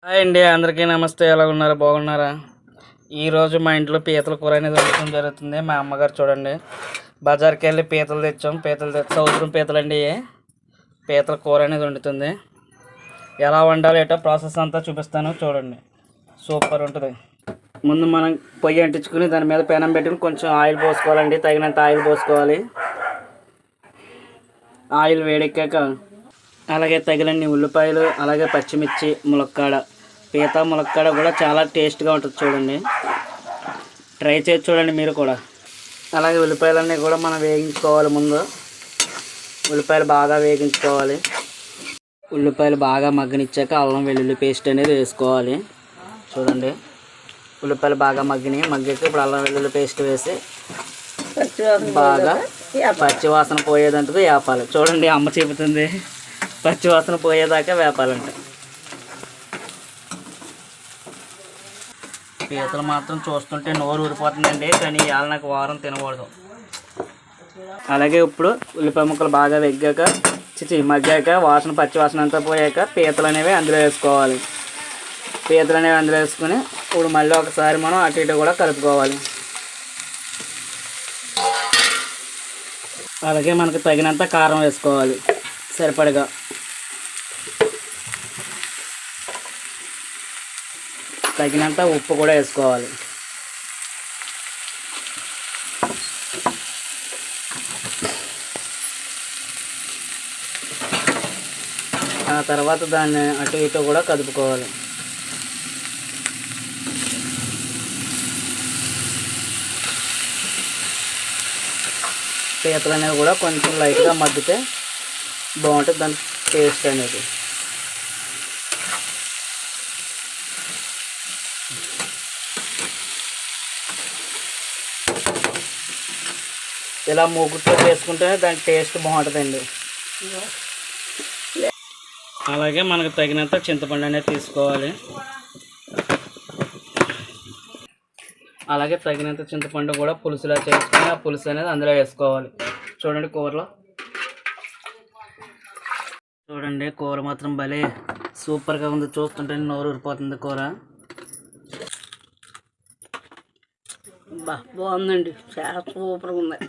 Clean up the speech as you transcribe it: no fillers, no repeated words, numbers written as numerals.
Hi అండి, అందరికీ నమస్తే. ఎలా ఉన్నారు? బాగున్నారా? ఈరోజు మా ఇంట్లో పీతల కూర అనేది వండటం జరుగుతుంది. మా అమ్మగారు చూడండి, బజార్కి వెళ్ళి పీతలు తెచ్చాం. సముద్రం పీతలు అండి. పీతల కూర అనేది వండుతుంది. ఎలా వండాలి ఏటో ప్రాసెస్ అంతా చూపిస్తాను, చూడండి. సూపర్ ఉంటుంది. ముందు మనం పొయ్యి అంటించుకుని దాని మీద పెనం పెట్టుకుని కొంచెం ఆయిల్ పోసుకోవాలండి. తగినంత ఆయిల్ పోసుకోవాలి. ఆయిల్ వేడెక్కాక అలాగే తగినన్ని ఉల్లిపాయలు, అలాగే పచ్చిమిర్చి, ములక్కాడ. పీత ములక్కాడ కూడా చాలా టేస్ట్గా ఉంటుంది, చూడండి. ట్రై చేసి చూడండి మీరు కూడా. అలాగే ఉల్లిపాయలన్నీ కూడా మనం వేగించుకోవాలి. ముందు ఉల్లిపాయలు బాగా వేగించుకోవాలి. ఉల్లిపాయలు బాగా మగ్గనిచ్చాక అల్లం వెల్లుల్లి పేస్ట్ అనేది వేసుకోవాలి. చూడండి, ఉల్లిపాయలు బాగా మగ్గాక ఇప్పుడు అల్లం వెల్లుల్లి పేస్ట్ వేసి బాగా పచ్చివాసన పోయేదంతకు వేపాలి. చూడండి, అమ్మ చెబుతుంది పచ్చివాసన పోయేదాకా వేపాలంట. పీతలు మాత్రం చూస్తుంటే నోరు ఊరిపోతుందండి, కానీ ఇవాళ నాకు వారం తినకూడదు. అలాగే ఇప్పుడు ఉల్లిపాయ ముక్కలు బాగా మగ్గాక పచ్చివాసన అంతా పోయాక పీతలు అనేవి అందులో వేసుకోవాలి. పీతలు అనేవి అందులో వేసుకుని ఇప్పుడు మళ్ళీ ఒకసారి మనం అటు ఇటు కూడా కలుపుకోవాలి. అలాగే మనకు తగినంత కారం వేసుకోవాలి, సరిపడగా. తగినంత ఉప్పు కూడా వేసుకోవాలి. ఆ తర్వాత దాన్ని అటు ఇటు కూడా కదుపుకోవాలి. పీతలు అనేవి కూడా కొంచెం లైట్గా మగ్గితే బాగుంటుంది దాని టేస్ట్ అనేది. ఇలా మూగుతో చేసుకుంటేనే దాని టేస్ట్ బాగుంటుందండి. అలాగే మనకు తగినంత చింతపండు అనేది తీసుకోవాలి. అలాగే తగినంత చింతపండు కూడా పులుసులా చేసుకుని ఆ పులుసు అనేది అందులో వేసుకోవాలి. చూడండి, కూరలో చూడండి, కూర మాత్రం భలే సూపర్గా ఉంది. చూస్తుంటే నోరు ఊరిపోతుంది కూర. బాగుందండి, చాలా సూపర్గా ఉంది.